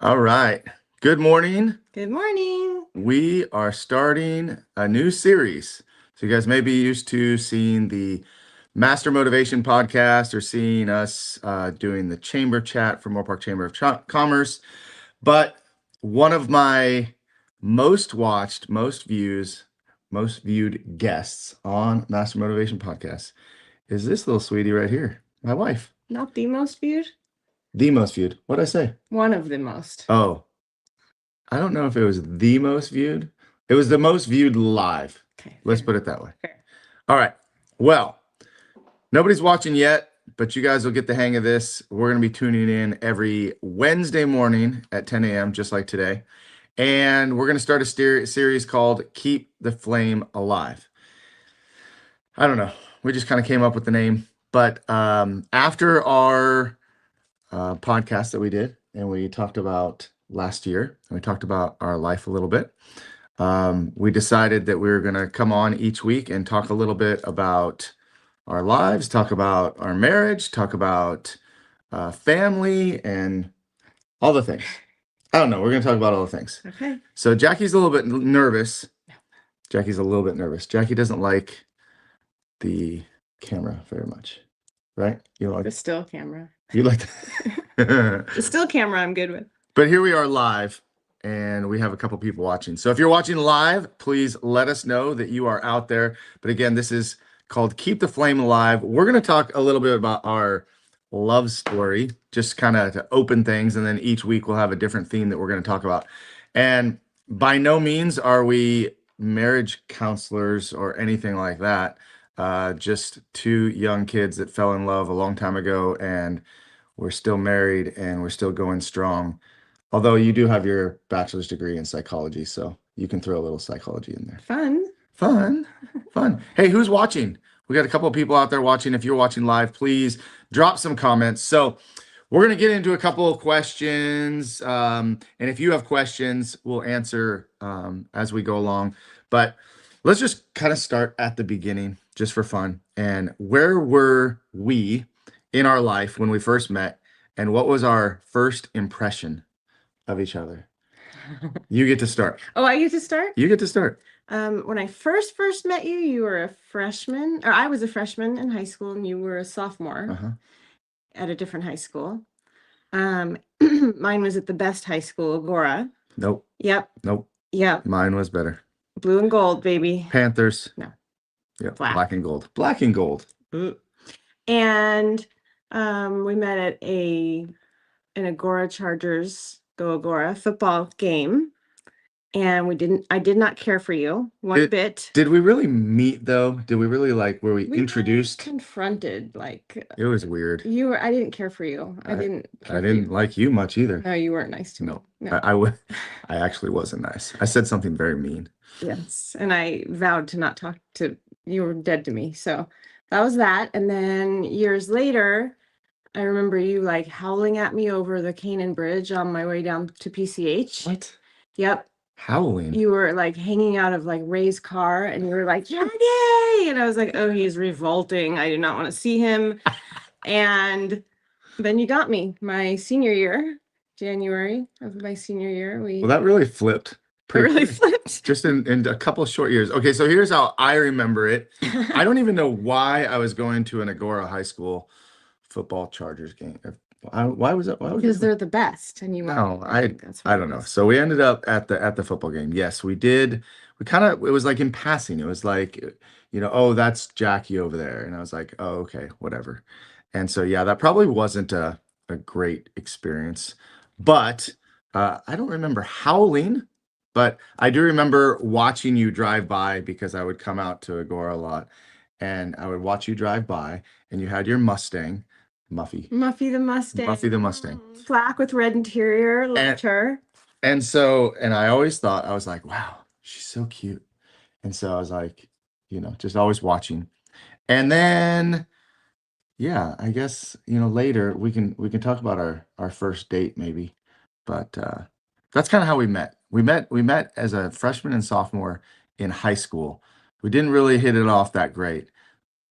All right. Good morning. Good morning. We are starting a new series. So, you guys may be used to seeing the Master Motivation podcast or seeing us doing the chamber chat for Moorpark Chamber of Commerce. But one of my most watched, most viewed guests on Master Motivation podcast is this little sweetie right here, my wife. Not the most viewed? The most viewed. What'd I say? One of the most. Oh, I don't know if it was the most viewed. It was the most viewed live. Okay. Let's put it that way. Fair. All right. Well, nobody's watching yet, but you guys will get the hang of this. We're going to be tuning in every Wednesday morning at 10 a.m., just like today. And we're going to start a series called Keep the Flame Alive. I don't know. We just kind of came up with the name. But after our podcast that we did, and we talked about last year, and we talked about our life a little bit, we decided that we were going to come on each week and talk a little bit about our lives, talk about our marriage, talk about family, and all the things. I don't know. We're going to talk about all the things. Okay. So Jackie's a little bit nervous. Jackie doesn't like the camera very much, right? You like The still camera. You like The still camera I'm good with. But here we are live, and we have a couple people watching. So if you're watching live, please let us know that you are out there. But again, this is called Keep the Flame Alive. We're going to talk a little bit about our love story, just kind of to open things. And then each week we'll have a different theme that we're going to talk about. And by no means are we marriage counselors or anything like that. Just two young kids that fell in love a long time ago, and we're still married and we're still going strong. Although you do have your bachelor's degree in psychology, so you can throw a little psychology in there. Fun. Hey, who's watching? We got a couple of people out there watching. If you're watching live, please drop some comments. So we're going to get into a couple of questions. And if you have questions, we'll answer as we go along. But let's just kind of start at the beginning, just for fun. And where were we in our life when we first met? And what was our first impression of each other? You get to start. Oh, I get to start? You get to start. When I first met you, you were a freshman, or I was a freshman in high school, and you were a sophomore at a different high school. Mine was at the best high school, Agora. Nope. Yep. Nope. Yep. Mine was better. Blue and gold, baby. Panthers. No. Yep. Black and gold. Black and gold. And we met at an Agora Chargers Go Agora football game. And I did not care for you one bit. Did we really meet though? Did we really were we introduced? Confronted, like it was weird. I didn't care for you. I didn't like you much either. No, you weren't nice to me. No. I actually wasn't nice. I said something very mean. Yes. And I vowed to not talk to you. Were dead to me. So that was that. And then years later, I remember you like howling at me over the Canaan Bridge on my way down to PCH. What? Yep. Howling. You were like hanging out of like Ray's car, and you were like, Jackie! And I was like, oh, he's revolting. I do not want to see him. And then you got me my senior year, January of my senior year. Well, that really flipped. Flipped. Just in a couple short years. Okay, so here's how I remember it. I don't even know why I was going to an Agora High School football Chargers game. Why was it? Because they're the best, and you. No, I don't know. So we ended up at the football game. Yes, we did. It was like in passing. It was like, oh, that's Jackie over there, and I was like, oh, okay, whatever. And so yeah, that probably wasn't a great experience. But I don't remember howling, but I do remember watching you drive by, because I would come out to Agora a lot, and I would watch you drive by, and you had your Mustang. Muffy the Mustang. Black with red interior. Loved her. And I always thought, I was like, wow, she's so cute. And so I was like, just always watching. And then, yeah, I guess, later we can talk about our first date maybe. But that's kind of how we met. We met as a freshman and sophomore in high school. We didn't really hit it off that great,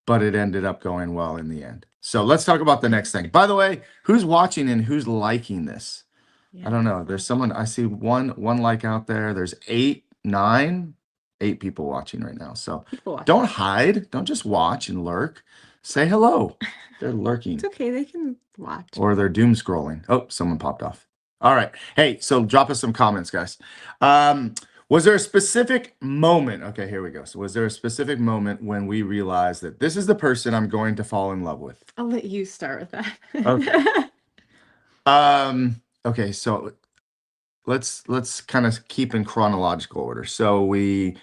but it ended up going well in the end. So let's talk about the next thing. By the way, who's watching and who's liking this? I don't know. There's someone I see one like out there. There's 8 people watching right now. So People watch. don't hide. Don't just watch and lurk. Say hello. They're lurking. It's okay. They can watch. Or they're doom scrolling. Oh, someone popped off. All right. Hey, so drop us some comments, guys. Was there a specific moment? Okay, here we go. So was there a specific moment when we realized that this is the person I'm going to fall in love with? I'll let you start with that. Okay. Okay, so let's kind of keep in chronological order. So we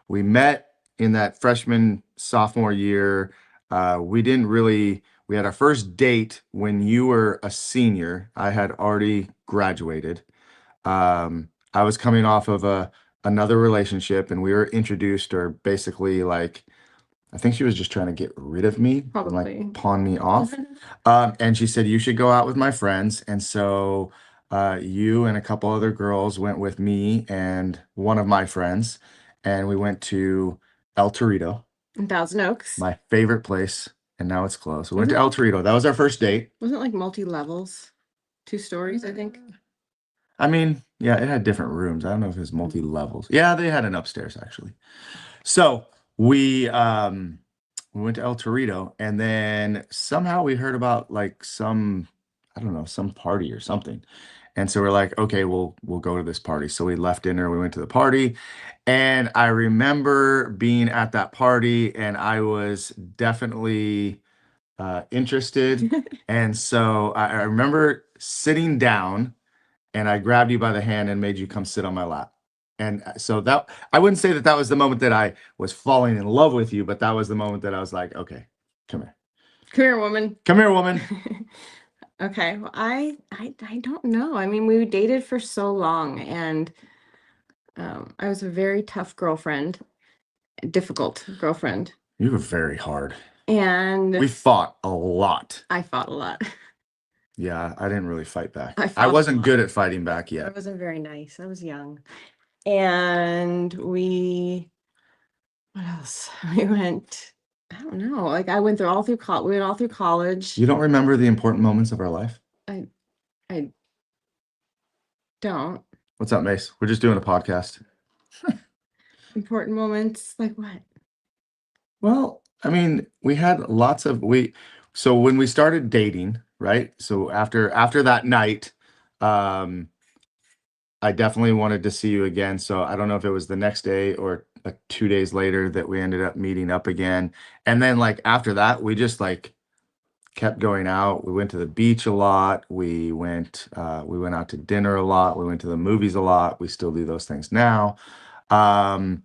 met in that freshman sophomore year. We had our first date when you were a senior. I had already graduated. I was coming off of another relationship, and we were introduced, or basically like, I think she was just trying to get rid of me, and, Probably. like pawn me off. And she said, you should go out with my friends. And so you and a couple other girls went with me and one of my friends, and we went to El Torito, In Thousand Oaks. my favorite place, and now it's closed. We went to El Torito. That was our first date. Wasn't it like multi-levels? 2 stories, I think. I mean, yeah, it had different rooms. I don't know if it was multi-levels. Yeah, they had an upstairs actually. So we went to El Torito, and then somehow we heard about like some, I don't know, some party or something. And so we're like, okay, we'll go to this party. So we left dinner, we went to the party, and I remember being at that party, and I was definitely interested. And so I remember sitting down, and I grabbed you by the hand and made you come sit on my lap. And so that, I wouldn't say that was the moment that I was falling in love with you, but that was the moment that I was like, okay, come here. Come here, woman. Come here, woman. Okay. Well, I don't know. I mean, we dated for so long, and I was a very tough girlfriend, difficult girlfriend. You were very hard. And we fought a lot. I fought a lot. Yeah, I didn't really fight back. I I fought a wasn't lot. good at fighting back I yet. wasn't very nice. I was young. And what else? We went, I don't know. Like I went all through college. We went all through college. You don't remember the important moments of our life? I don't. What's up, Mace? We're just doing a podcast. Important moments like what? Well, I mean, we had lots of so when we started dating, right? So after that night, I definitely wanted to see you again. So I don't know if it was the next day or like 2 days later that we ended up meeting up again. And then like after that, we just like kept going out. We went to the beach a lot. We went out to dinner a lot. We went to the movies a lot. We still do those things now. But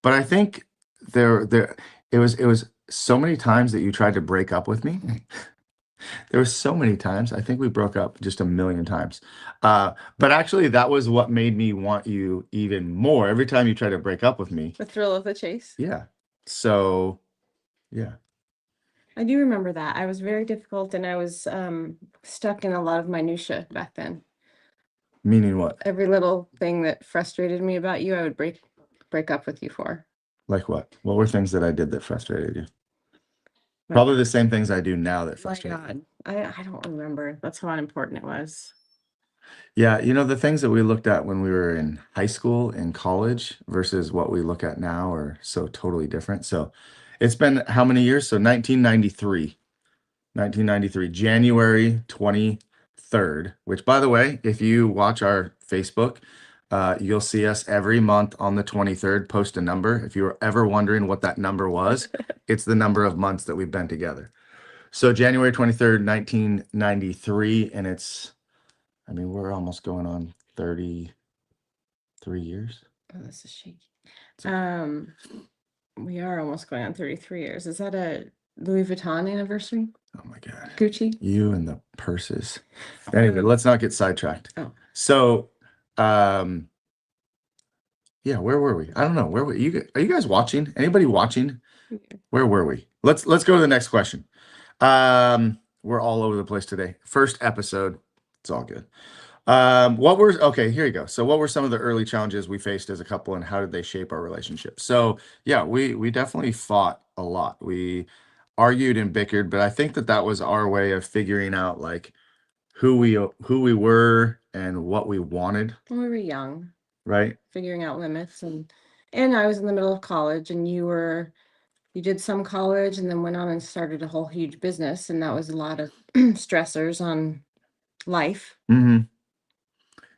I think it was so many times that you tried to break up with me. There were so many times. I think we broke up just a million times. But actually, that was what made me want you even more. Every time you tried to break up with me. The thrill of the chase. Yeah. So, yeah. I do remember that. I was very difficult, and I was stuck in a lot of minutia back then. Meaning what? Every little thing that frustrated me about you, I would break up with you for. Like what? What were things that I did that frustrated you? Probably the same things I do now that frustrate you. I don't remember. That's how unimportant it was. Yeah, you know, the things that we looked at when we were in high school and college versus what we look at now are so totally different. So it's been how many years? So 1993, January 23rd, which by the way, if you watch our Facebook, you'll see us every month on the 23rd post a number. If you were ever wondering what that number was, it's the number of months that we've been together. So January 23rd, 1993, and I mean, we're almost going on 33 years. Oh, this is shaky. We are almost going on 33 years. Is that a Louis Vuitton anniversary? Oh my God. Gucci? You and the purses. Anyway, let's not get sidetracked. Oh. So, yeah, where were we? I don't know. Where were you? Are you guys watching? Anybody watching? Where were we? Let's go to the next question. We're all over the place today. First episode. It's all good. Okay, here you go. So what were some of the early challenges we faced as a couple, and how did they shape our relationship? So yeah, we definitely fought a lot. We argued and bickered, but I think that was our way of figuring out like who we were and what we wanted, When we were young, right? figuring out limits, and I was in the middle of college, and you did some college and then went on and started a whole huge business, and that was a lot of stressors on life. Hmm.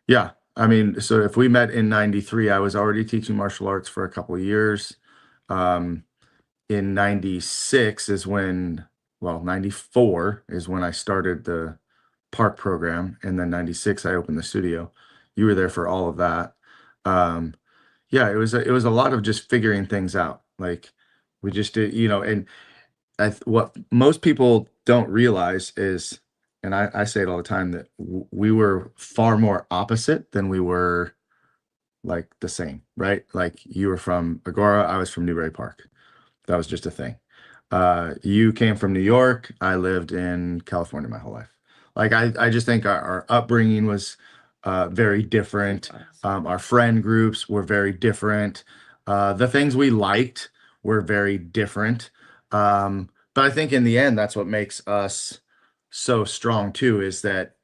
Yeah. I mean, so if we met in 93, I was already teaching martial arts for a couple of years. Um, in 96 is when, well, 94 is when I started the park program. And then 96, I opened the studio. You were there for all of that. Um, yeah, it was a lot of just figuring things out. Like we just did, and what most people don't realize is, and I say it all the time, that we were far more opposite than we were like the same, right? Like you were from Agora, I was from Newbury Park. That was just a thing. You came from New York. I lived in California my whole life. Like I just think our upbringing was very different. Our friend groups were very different. The things we liked were very different. But I think in the end, that's what makes us so strong too, is that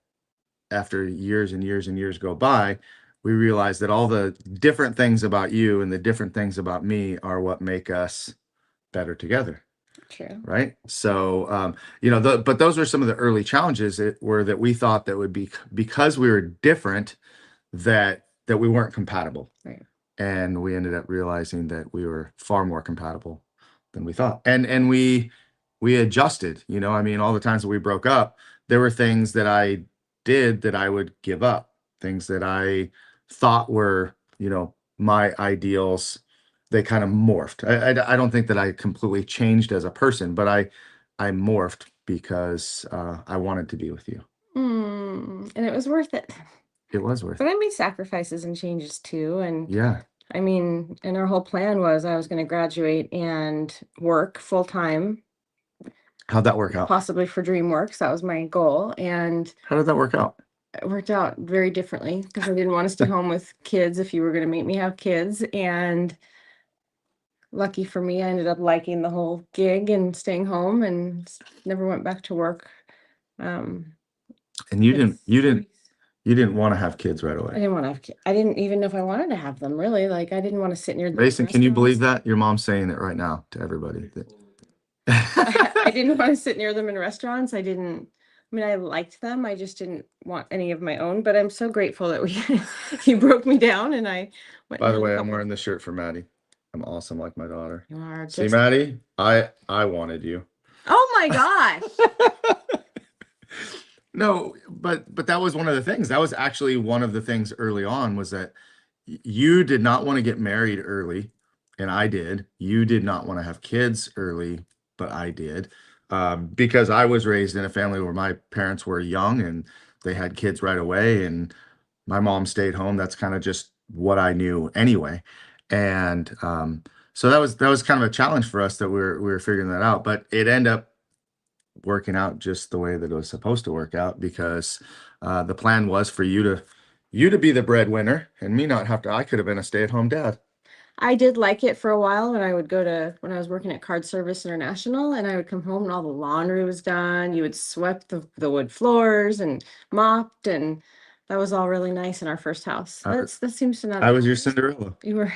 after years and years and years go by, we realize that all the different things about you and the different things about me are what make us better together. True. Right. So, but those were some of the early challenges that we thought that would be because we were different, that we weren't compatible. Right. And we ended up realizing that we were far more compatible than we thought. And we adjusted, I mean, all the times that we broke up, there were things that I did that I would give up, things that I thought were, my ideals. They kind of morphed. I don't think that I completely changed as a person, but I morphed because I wanted to be with you. And it was worth it. It was worth But it. I made sacrifices and changes too. And Yeah. I mean, and our whole plan was I was going to graduate and work full time, How'd that work out? possibly for DreamWorks. That was my goal. And How did that work out? it worked out very differently because I didn't want to stay home with kids if you were going to make me have kids. And lucky for me, I ended up liking the whole gig and staying home and never went back to work. And you didn't want to have kids right I away. didn't want to have kids. I didn't even know if I wanted to have them, really. Like, I didn't want to sit near them in Mason, can you believe restaurants. that? Your mom's saying it right now to everybody. I didn't want to sit near them in restaurants. I mean, I liked them. I just didn't want any of my own. But I'm so grateful that you broke me down and I went By and the had a way, I'm couple. wearing this shirt for Maddie. I'm awesome like my daughter. You are See, just, Maddie, I wanted you. oh my gosh. No, but that was one of the things. That was actually one of the things early on, was that you did not want to get married early, and I did. You did not want to have kids early, but I did. Because I was raised in a family where my parents were young and they had kids right away, and my mom stayed home. That's kind of just what I knew anyway. And so that was kind of a challenge for us, that we were figuring that out. But it ended up working out just the way that it was supposed to work out, because the plan was for you to be the breadwinner and me not have to. I could have been a stay-at-home dad. I did like it for a while when I was working at Card Service International, and I would come home and all the laundry was done. You would swept the wood floors and mopped, and that was all really nice in our first house. I, That seems to not I have was your changed. Cinderella, You were,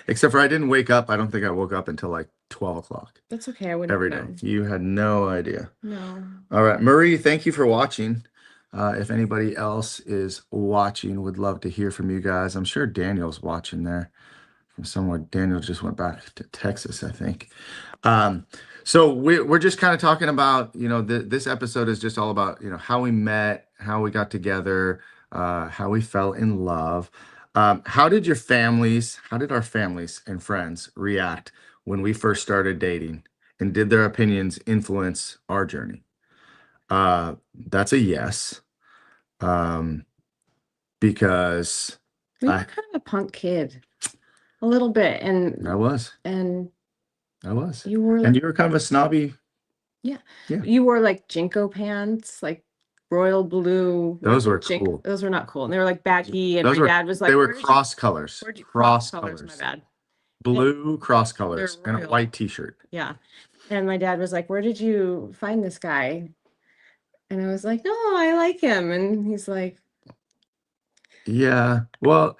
except for I didn't wake up. I don't think I woke up until like 12 o'clock that's okay. I wouldn't every have day. known. You had no idea. No. All right, Marie, thank you for watching. If anybody else is watching, would love to hear from you guys. I'm sure Daniel's watching there from somewhere. Daniel just went back to Texas, I think. So we're just kind of talking about, this episode is just all about, how we met, how we got together, how we fell in love. How did our families and friends react when we first started dating? And did their opinions influence our journey? That's a yes. Because You were I kind of a punk kid, a little bit, was. and you wore And like, you were kind of a snobby. yeah, Yeah. you wore like Jinko pants, like royal blue. Those were Jinko. cool. Those were not cool, and they were like baggy. And Those my were, dad was like, they were "Where did you- cross colors. where'd you Cross colors?" colors. My bad. Blue cross colors and a royal. white t-shirt. Yeah. And my dad was like, "Where did you find this guy?" And I was like, "No, I like him." And he's like, Yeah. Well,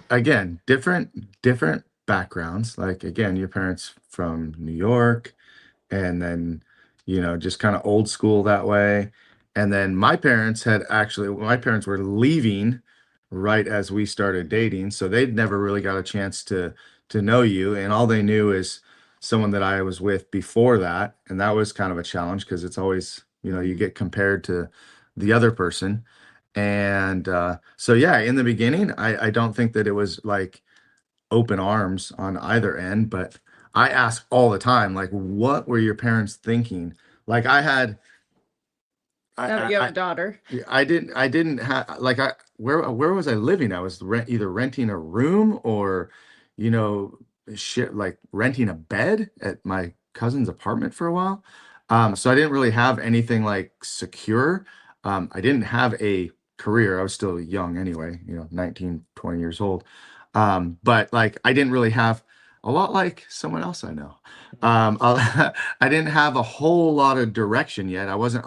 again, different backgrounds. Like again, your parents from New York, and then just kind of old school that way. And then my parents were leaving right as we started dating, so they'd never really got a chance to know you, and all they knew is someone that I was with before that, and that was kind of a challenge because it's always, you get compared to the other person. And so yeah, in the beginning, I don't think that it was like open arms on either end, but I ask all the time, like, what were your parents thinking? Like I had, Now that I, you have I, a daughter. I didn't have like where was I living? I was either renting a room or, you know, shit like renting a bed at my cousin's apartment for a while. So I didn't really have anything like secure. I didn't have a career. I was still young anyway, 19, 20 years old. But like I didn't really have a lot like someone else I know. I didn't have a whole lot of direction yet. I wasn't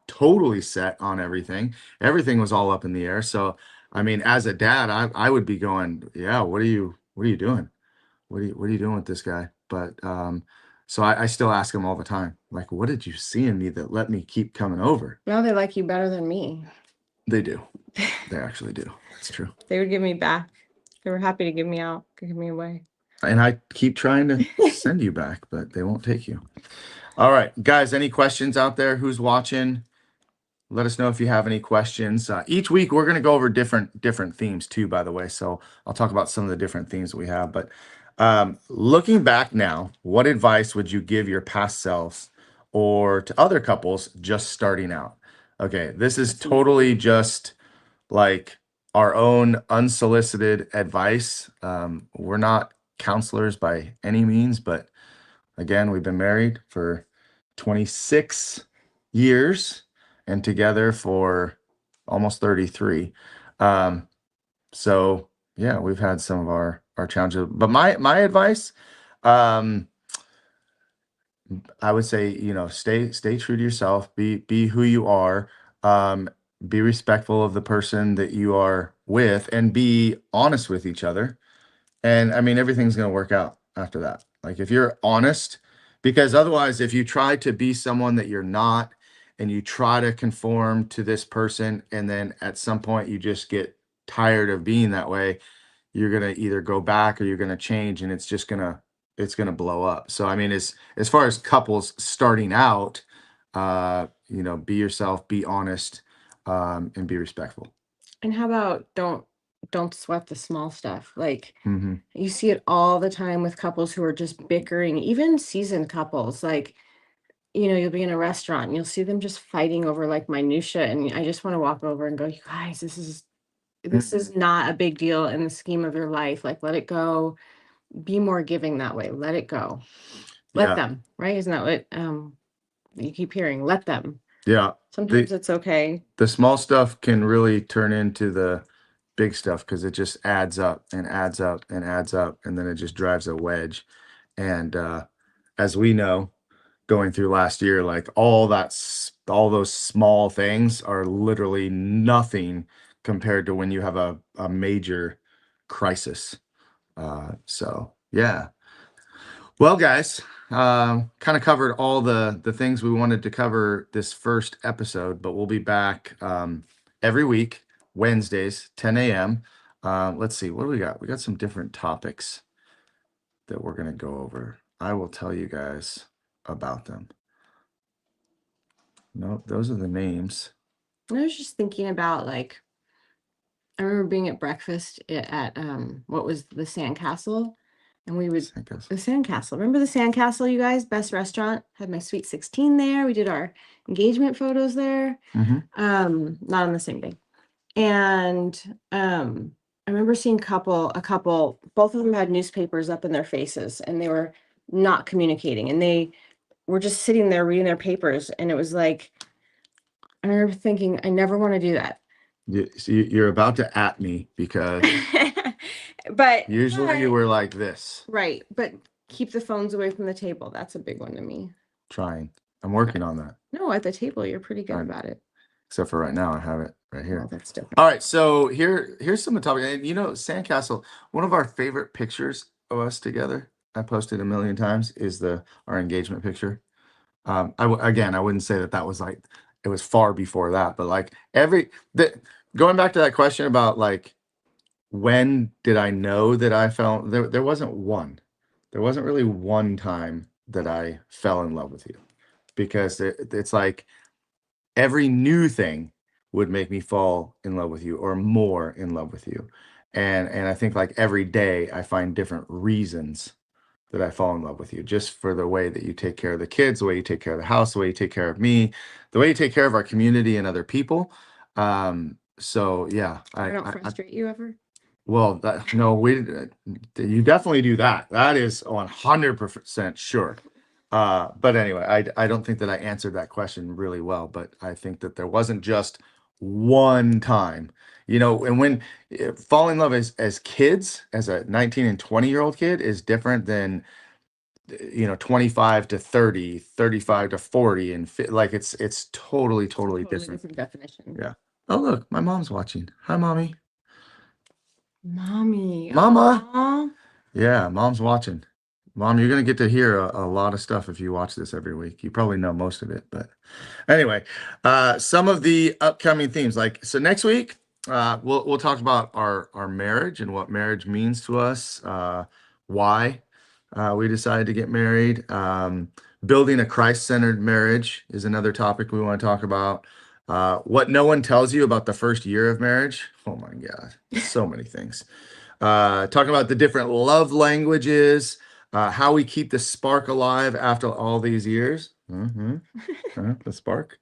totally set on everything. Everything was all up in the air. So, I mean, as a dad, I would be going, yeah, what are you doing? What are you doing with this guy? But so I still ask him all the time, like, what did you see in me that let me keep coming over? Now they like you better than me. They do. They actually do. That's true. They would give me back. They were happy to give me out, give me away. And I keep trying to send you back, but they won't take you. All right, guys, any questions out there? Who's watching? Let us know if you have any questions. Each week we're going to go over different themes too, by the way. So I'll talk about some of the different themes that we have. But looking back now, what advice would you give your past selves or to other couples just starting out? Okay, this is totally just like our own unsolicited advice. We're not counselors by any means, but again, we've been married for 26 years and together for almost 33. Um, so yeah, we've had some of our challenges. But my advice, um, I would say, stay true to yourself, be who you are, um, be respectful of the person that you are with, and be honest with each other. And I mean, everything's going to work out after that. Like if you're honest, because otherwise, if you try to be someone that you're not and you try to conform to this person, and then at some point you just get tired of being that way, you're going to either go back or you're going to change, and it's going to blow up. So I mean, as far as couples starting out, be yourself, be honest, and be respectful. And how about don't sweat the small stuff. Like Hmm. you see it all the time with couples who are just bickering, even seasoned couples. Like, you'll be in a restaurant and you'll see them just fighting over like minutia. And I just want to walk over and go, you guys, this is not a big deal in the scheme of your life. Like, let it go. Be more giving that way. Let it go. Let Yeah, them, right? Isn't that what you keep hearing? Let them. yeah. Sometimes The it's okay. the small stuff can really turn into the big stuff because it just adds up and adds up and adds up, and then it just drives a wedge. And as we know, going through last year, like all those small things are literally nothing compared to when you have a major crisis. So yeah. Well, guys, kind of covered all the things we wanted to cover this first episode, but we'll be back every week, Wednesdays, 10 a.m. Let's see, what do we got? We got some different topics that we're going to go over. I will tell you guys about them. No, those are the names. I was just thinking about like I remember being at breakfast at what was the Sandcastle, and we would I guess. the Sandcastle. Remember the Sandcastle, you guys? Best restaurant. Had my sweet 16 there. We did our engagement photos there. Hmm. Not on the same day. And I remember seeing a couple, both of them had newspapers up in their faces and they were not communicating and they were just sitting there reading their papers. And it was like, I remember thinking, I never want to do that. You're about to at me because But usually but- we're like this, right. But keep the phones away from the table. That's a big one to me. trying. I'm working on that. No, at the table, you're pretty good I'm- about it. except for right now, I have it right here. Oh, that's different. All right, so here's some of the topic. And Sandcastle, one of our favorite pictures of us together, I posted a million times, is our engagement picture. Again, I wouldn't say that was like it was far before that, but like going back to that question about like when did I know that I fell there wasn't really one time that I fell in love with you, because it's like every new thing would make me fall in love with you or more in love with you. And I think like every day I find different reasons that I fall in love with you, just for the way that you take care of the kids, the way you take care of the house, the way you take care of me, the way you take care of our community and other people. So yeah, I don't frustrate you ever. Well, no, you definitely do that. That is 100% sure. But anyway, I don't think that I answered that question really well, but I think that there wasn't just one time, and when fall in love as kids, as a 19 and 20-year-old kid, is different than 25 to 30, 35 to 40, and like it's totally different. Definition. Yeah. Oh, look, my mom's watching. Hi, mommy. Mommy. Mama. Aw. Yeah, mom's watching. Mom, you're going to get to hear a lot of stuff if you watch this every week. You probably know most of it, but anyway, some of the upcoming themes, so next week, we'll talk about our marriage and what marriage means to us, why we decided to get married. Building a Christ-centered marriage is another topic we want to talk about. What no one tells you about the first year of marriage. Oh my God, so many things. Talking about the different love languages, how we keep the spark alive after all these years. The spark.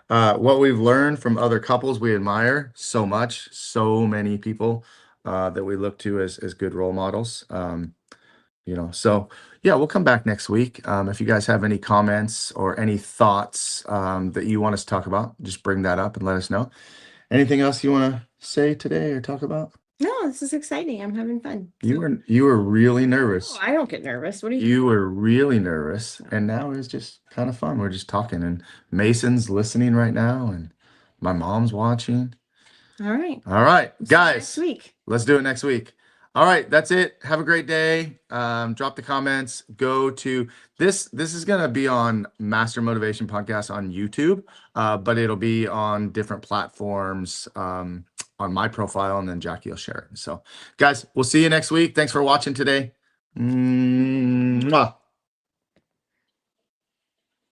What we've learned from other couples we admire so much, so many people that we look to as good role models. So yeah, we'll come back next week. If you guys have any comments or any thoughts that you want us to talk about, just bring that up and let us know. Anything else you want to say today or talk about? No, this is exciting. I'm having fun. You were really nervous. Oh, I don't get nervous. What are you? You were really nervous, and now it's just kind of fun. We're just talking, and Mason's listening right now, and my mom's watching. All right. All right, guys. Next week. Let's do it next week. All right, that's it. Have a great day. Drop the comments. Go to this. This is going to be on Master Motivation Podcast on YouTube, but it'll be on different platforms on my profile, and then Jackie will share it. So, guys, we'll see you next week. Thanks for watching today. Mwah.